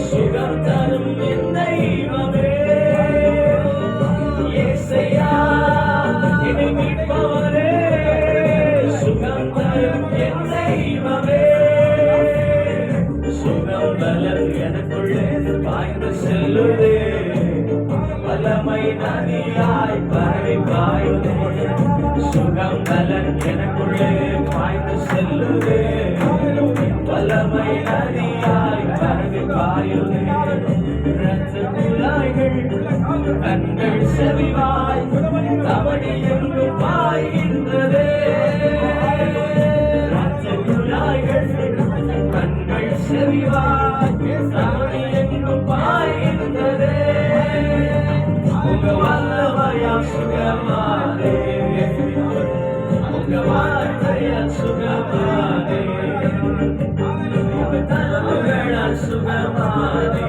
சுகம் தரும் என் தெய்வமே, இயேசையா என்னை மீட்பவரே, சுகம் தரும் என் தெய்வமே, சுகம் பலன் எனக்குள்ளே பாய்ந்து செல்லுதே, வல்லமை நதியாய் பரவி பாயுதே, சுகம் பலன் எனக்குள்ளே பாய்ந்து செல்லுதே, வல்லமை நதியாய் பரவி பாயுதே, இரத்த குழாய்கள் கண்கள் செவிவாய் தவடி எங்கு பாய்கின்றதே, இரத்த குழாய்கள் கண்கள் செவிவாய் தவடி எங்கு பாய்கின்றதே, உங்க வல்லமையா சுகமானே, உங்க வார்த்தையா சுகமானே, உங்க தலவுகளா சுகமானே.